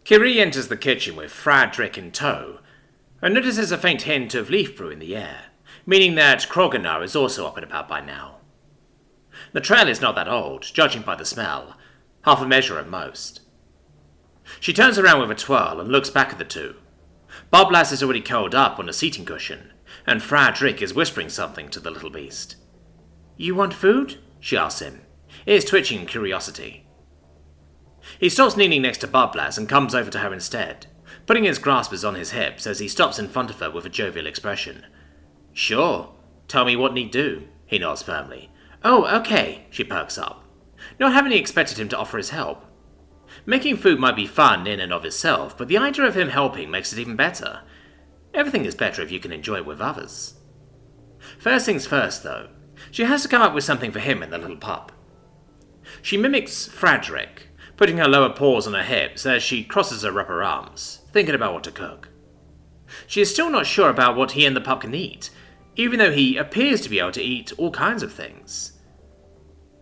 Kiri enters the kitchen with Fradrick in tow, and notices a faint hint of leaf brew in the air, meaning that Kroganar is also up and about by now. The trail is not that old, judging by the smell, half a measure at most. She turns around with a twirl and looks back at the two. Boblas is already curled up on a seating cushion, and Fradrick is whispering something to the little beast. "You want food?" she asks him, ears twitching in curiosity. He stops kneeling next to Boblas and comes over to her instead, putting his graspers on his hips as he stops in front of her with a jovial expression. "Sure, tell me what need do," he nods firmly. "Oh, okay," she perks up, not having expected him to offer his help. Making food might be fun in and of itself, but the idea of him helping makes it even better. Everything is better if you can enjoy it with others. First things first, though, she has to come up with something for him and the little pup. She mimics Fradrick, putting her lower paws on her hips as she crosses her upper arms, thinking about what to cook. She is still not sure about what he and the pup can eat, even though he appears to be able to eat all kinds of things.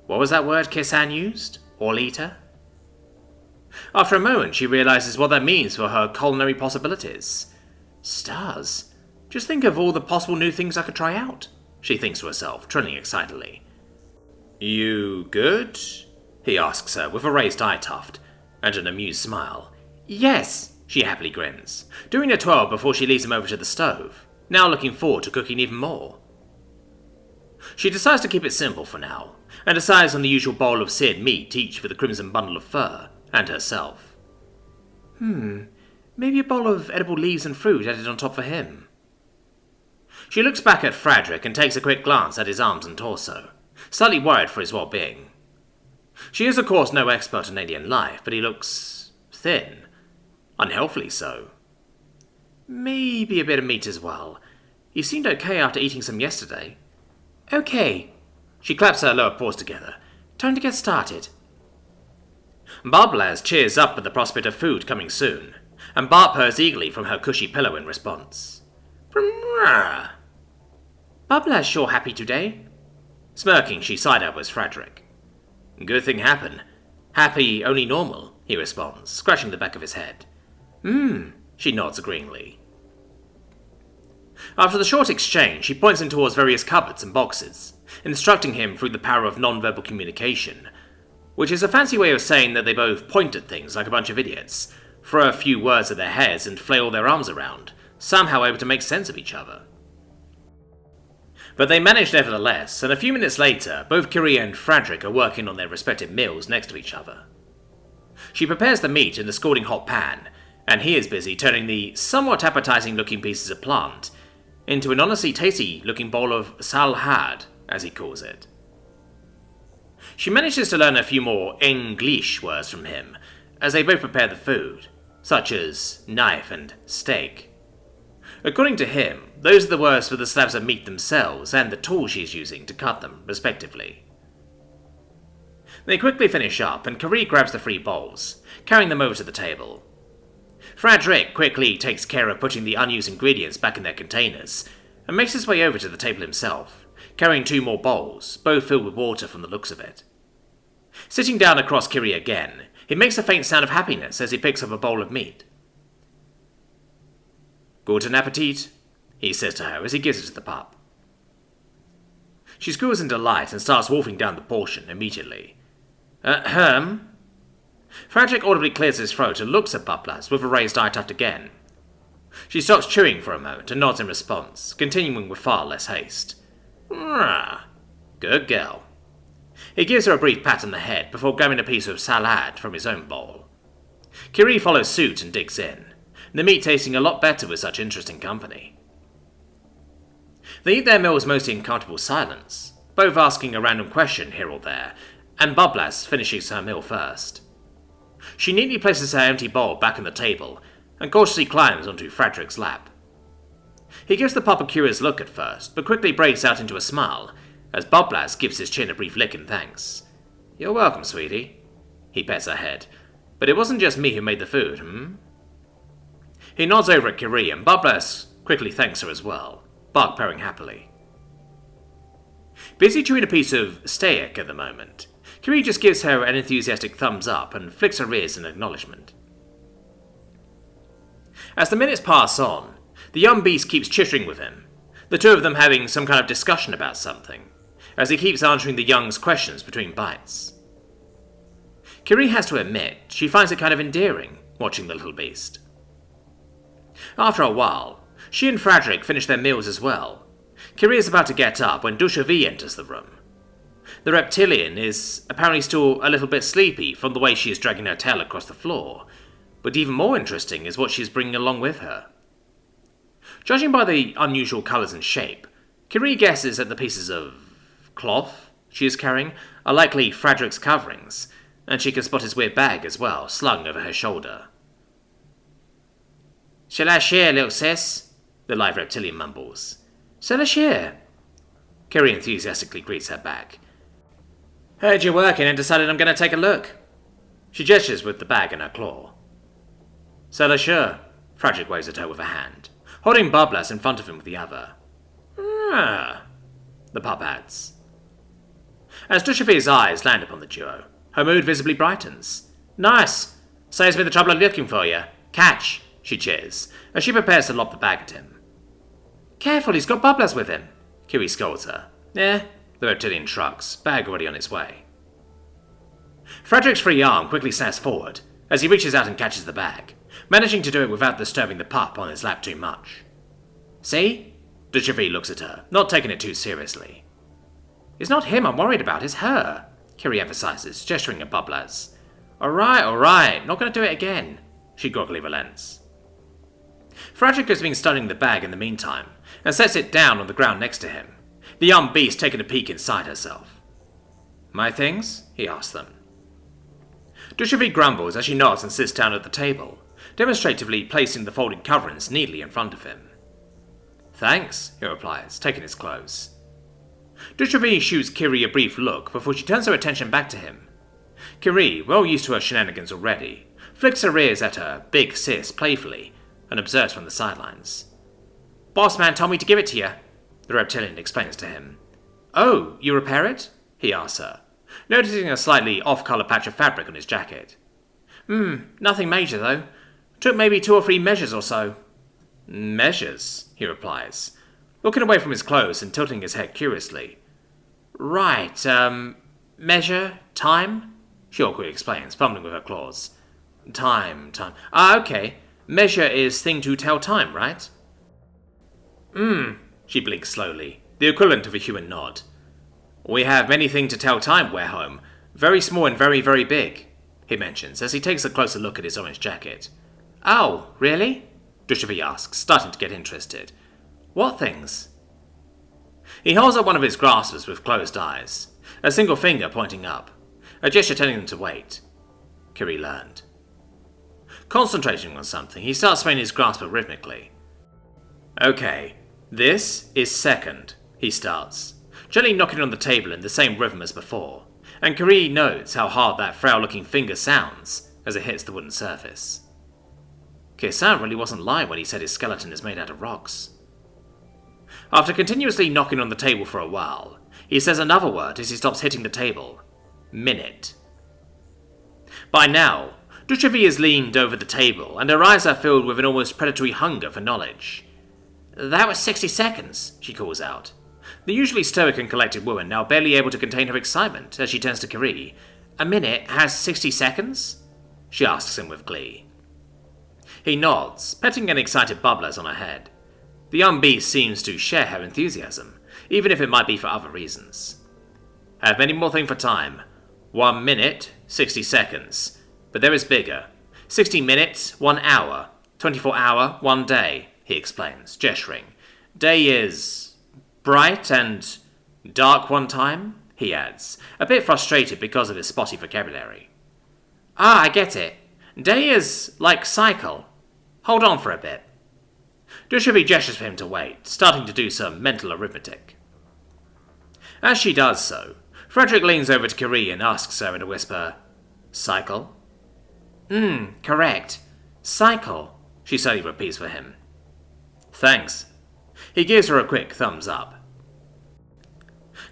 What was that word Kisan used? All-eater? After a moment, she realizes what that means for her culinary possibilities. Stars. Just think of all the possible new things I could try out, she thinks to herself, trilling excitedly. "You good?" he asks her with a raised eye tuft and an amused smile. "Yes," she happily grins, doing a twirl before she leads him over to the stove, now looking forward to cooking even more. She decides to keep it simple for now, and decides on the usual bowl of seared meat each for the crimson bundle of fur, and herself. Maybe a bowl of edible leaves and fruit added on top for him. She looks back at Fradrick and takes a quick glance at his arms and torso, slightly worried for his well-being. She is of course no expert in alien life, but he looks thin, unhealthily so. Maybe a bit of meat as well. He seemed okay after eating some yesterday. Okay. She claps her lower paws together. Time to get started. Boblas cheers up at the prospect of food coming soon, and Barb purrs eagerly from her cushy pillow in response. Boblas sure happy today. Smirking, she side-elbows Fradrick. Good thing happened. Happy, only normal, he responds, scratching the back of his head. She nods agreeingly. After the short exchange, she points him towards various cupboards and boxes, instructing him through the power of non-verbal communication, which is a fancy way of saying that they both point at things like a bunch of idiots, throw a few words at their heads and flail their arms around, somehow able to make sense of each other. But they manage nevertheless, and a few minutes later, both Kiri and Fradrick are working on their respective meals next to each other. She prepares the meat in the scalding hot pan, and he is busy turning the somewhat appetizing looking pieces of plant into an honestly tasty looking bowl of salhad, as he calls it. She manages to learn a few more English words from him as they both prepare the food, such as knife and steak. According to him, those are the words for the slabs of meat themselves and the tools she is using to cut them, respectively. They quickly finish up, and Kiri grabs the 3 bowls, carrying them over to the table. Fradrick quickly takes care of putting the unused ingredients back in their containers, and makes his way over to the table himself, carrying 2 more bowls, both filled with water from the looks of it. Sitting down across Kiri again, he makes a faint sound of happiness as he picks up a bowl of meat. Guten Appetit, he says to her as he gives it to the pup. She squeals in delight and starts wolfing down the portion immediately. Fradrick audibly clears his throat and looks at Boblas with a raised eye tuft again. She stops chewing for a moment and nods in response, continuing with far less haste. Good girl. He gives her a brief pat on the head before grabbing a piece of salad from his own bowl. Kiri follows suit and digs in, the meat tasting a lot better with such interesting company. They eat their meals mostly in comfortable silence, both asking a random question here or there, and Boblas finishes her meal first. She neatly places her empty bowl back on the table and cautiously climbs onto Fradrick's lap. He gives the pup a curious look at first, but quickly breaks out into a smile as Boblas gives his chin a brief lick in thanks. You're welcome, sweetie. He pets her head. But it wasn't just me who made the food, He nods over at Kiri, and Boblas quickly thanks her as well, Bark purring happily. Busy chewing a piece of steak at the moment, Kiri just gives her an enthusiastic thumbs up and flicks her ears in acknowledgement. As the minutes pass on, the young beast keeps chittering with him, the two of them having some kind of discussion about something, as he keeps answering the young's questions between bites. Kiri has to admit she finds it kind of endearing, watching the little beast. After a while, she and Frederick finish their meals as well. Kiri is about to get up when Dushavie enters the room. The reptilian is apparently still a little bit sleepy from the way she is dragging her tail across the floor, but even more interesting is what she is bringing along with her. Judging by the unusual colours and shape, Kiri guesses that the pieces of cloth she is carrying are likely Frederick's coverings, and she can spot his weird bag as well, slung over her shoulder. "Shall I share, little sis?" the live reptilian mumbles. "Shall I share?" Kiri enthusiastically greets her back. "Heard you're working and decided I'm going to take a look." She gestures with the bag in her claw. "So sure," Frederick waves at her with a hand, holding Bublas in front of him with the other. "Ah," the pup adds. As Dushavie's eyes land upon the duo, her mood visibly brightens. "Nice! Saves me the trouble of looking for you. Catch!" she cheers, as she prepares to lob the bag at him. "Careful, he's got Bublas with him," Kiri scolds her. "Eh," the reptilian shrugs, bag already on its way. Frederick's free arm quickly snaps forward, as he reaches out and catches the bag, managing to do it without disturbing the pup on his lap too much. "See?" Dushavie looks at her, not taking it too seriously. "It's not him I'm worried about, it's her," Kiri emphasizes, gesturing at Bublas. Alright, not going to do it again," she groggily relents. Frederick has been studying the bag in the meantime, and sets it down on the ground next to him, the young beast taking a peek inside herself. "My things?" he asks them. Dushavie grumbles as she nods and sits down at the table, demonstratively placing the folded coverings neatly in front of him. "Thanks," he replies, taking his clothes. Dushavie shoots Kiri a brief look before she turns her attention back to him. Kiri, well used to her shenanigans already, flicks her ears at her big sis playfully and observes from the sidelines. "Boss man told me to give it to you," the reptilian explains to him. "Oh, you repair it?" he asks her, noticing a slightly off-colour patch of fabric on his jacket. Nothing major though. Took maybe 2 or 3 measures or so." "Measures?" he replies, looking away from his clothes and tilting his head curiously. "Right, measure, time?" she awkwardly explains, fumbling with her claws. Time. Ah, okay. Measure is thing to tell time, right?" She blinks slowly, the equivalent of a human nod. "We have many thing to tell time where home. Very small and very, very big," he mentions as he takes a closer look at his orange jacket. "Oh, really?" Dushavie asks, starting to get interested. "What things?" He holds up one of his graspers with closed eyes, a single finger pointing up, a gesture telling them to wait. Kiri learned. Concentrating on something, he starts swaying his grasper rhythmically. "Okay, this is second," he starts, gently knocking on the table in the same rhythm as before, and Kiri notes how hard that frail-looking finger sounds as it hits the wooden surface. Kirsan really wasn't lying when he said his skeleton is made out of rocks. After continuously knocking on the table for a while, he says another word as he stops hitting the table. Minute. By now, Dushavie has leaned over the table, and her eyes are filled with an almost predatory hunger for knowledge. "That was 60 seconds, she calls out. The usually stoic and collected woman now barely able to contain her excitement as she turns to Kiri. "A minute has 60 seconds? She asks him with glee. He nods, petting an excited Bublas on her head. The young beast seems to share her enthusiasm, even if it might be for other reasons. "Have many more thing for time. 1 minute, 60 seconds. But there is bigger. 60 minutes, 1 hour. 24 hour, 1 day, he explains, gesturing. Day is bright and dark one time, he adds, a bit frustrated because of his spotty vocabulary. "Ah, I get it. Day is like cycle. Hold on for a bit." Dushavie gestures for him to wait, starting to do some mental arithmetic. As she does so, Frederick leans over to Kiri and asks her in a whisper, "Cycle?" Correct. Cycle," she slowly repeats for him. "Thanks." He gives her a quick thumbs up.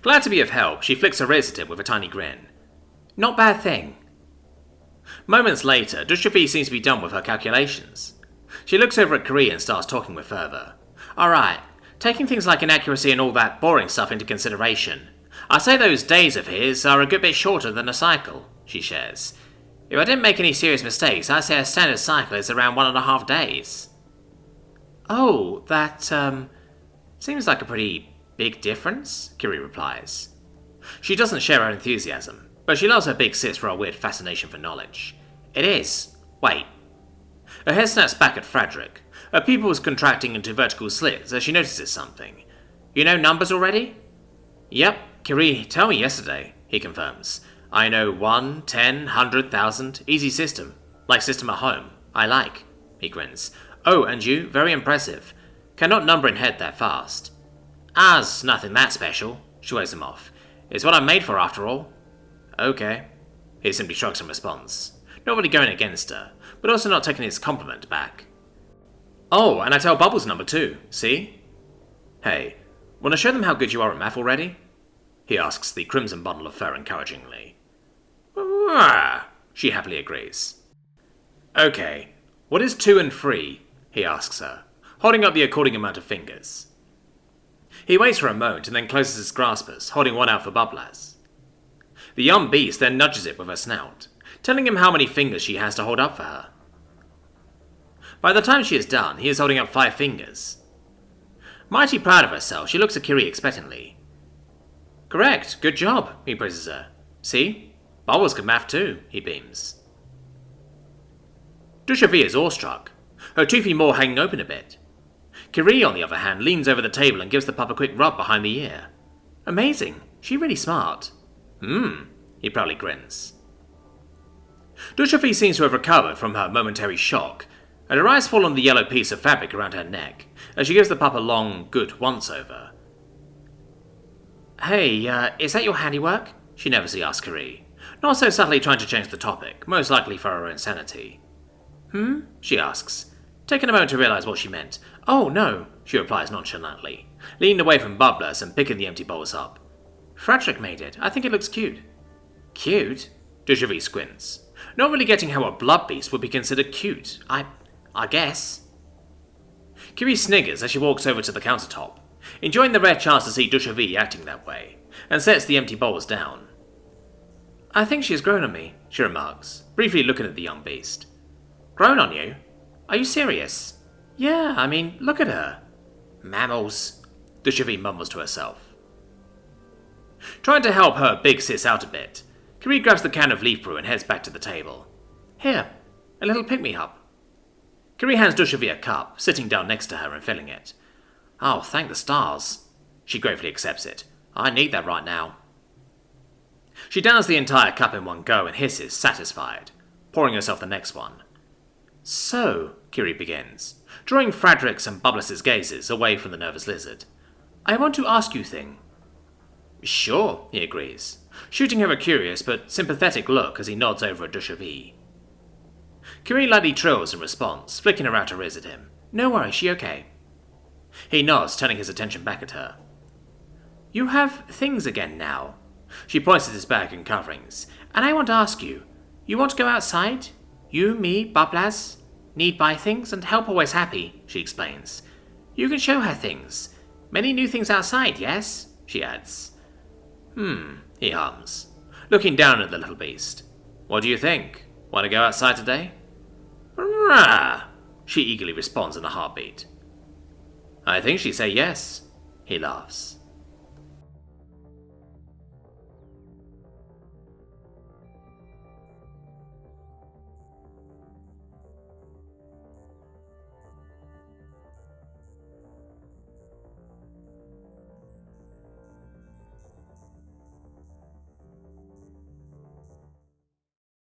Glad to be of help, she flicks her ears at him with a tiny grin. "Not bad thing." Moments later, Dushavie seems to be done with her calculations. She looks over at Kiri and starts talking with fervour. Alright, taking things like inaccuracy and all that boring stuff into consideration, I'd say those days of his are a good bit shorter than a cycle, she shares. If I didn't make any serious mistakes, I'd say a standard cycle is around 1.5 days. Oh, that, seems like a pretty big difference, Kiri replies. She doesn't share her enthusiasm, but she loves her big sis for a weird fascination for knowledge. It is. Wait. Her head snaps back at Frederick. Her pupils contracting into vertical slits as she notices something. You know numbers already? Yep, Kiri told me yesterday, he confirms. I know 1, 10, 100, 1,000. Easy system. Like system at home. I like. He grins. Oh, and you? Very impressive. Cannot number in head that fast. As nothing that special. She waves him off. It's what I'm made for after all. Okay. He simply shrugs in response. Not really going against her, but also not taking his compliment back. Oh, and I tell Bubbles number 2. See? Hey, wanna show them how good you are at math already? He asks the crimson bundle of fur encouragingly. She happily agrees. Okay, what is 2 and 3? He asks her, holding up the according amount of fingers. He waits for a moment and then closes his graspers, holding one out for Bubbles. The young beast then nudges it with her snout, telling him how many fingers she has to hold up for her. By the time she is done, he is holding up 5 fingers. Mighty proud of herself, she looks at Kiri expectantly. Correct, good job, he praises her. See? Bubbles can math too, he beams. Dushavie is awestruck, her toothy maw hanging open a bit. Kiri, on the other hand, leans over the table and gives the pup a quick rub behind the ear. Amazing, she really smart. He proudly grins. Dushavie seems to have recovered from her momentary shock, and her eyes fall on the yellow piece of fabric around her neck as she gives the pup a long, good once-over. Hey, is that your handiwork? She nervously asks Kiri, not so subtly trying to change the topic, most likely for her own sanity. She asks, taking a moment to realise what she meant. Oh, no, she replies nonchalantly, leaning away from Bubbles and picking the empty bowls up. Frederick made it. I think it looks cute. Cute? Dushavie squints, not really getting how a blood beast would be considered cute. I guess. Kiri sniggers as she walks over to the countertop, enjoying the rare chance to see Dushavie acting that way, and sets the empty bowls down. I think she has grown on me, she remarks, briefly looking at the young beast. Grown on you? Are you serious? Yeah, I mean, look at her. Mammals, Dushavie mumbles to herself. Trying to help her big sis out a bit, Kiri grabs the can of leaf brew and heads back to the table. Here, a little pick-me-up. Kiri hands Dushavie a cup, sitting down next to her and filling it. Oh, thank the stars. She gratefully accepts it. I need that right now. She downs the entire cup in one go and hisses, satisfied, pouring herself the next one. So, Kiri begins, drawing Frederick's and Bubbles' gazes away from the nervous lizard. I want to ask you thing. Sure, he agrees, shooting her a curious but sympathetic look as he nods over at Dushavie. Kiri lightly trills in response, flicking her outer ears at him. No worries, she okay. He nods, turning his attention back at her. You have things again now. She points at his bag and coverings. And I want to ask you, you want to go outside? You, me, Bubbles? Need buy things and help always happy, she explains. You can show her things. Many new things outside, yes? She adds. He hums, looking down at the little beast. What do you think? Want to go outside today? Rah! She eagerly responds in a heartbeat. I think she'd say yes. He laughs.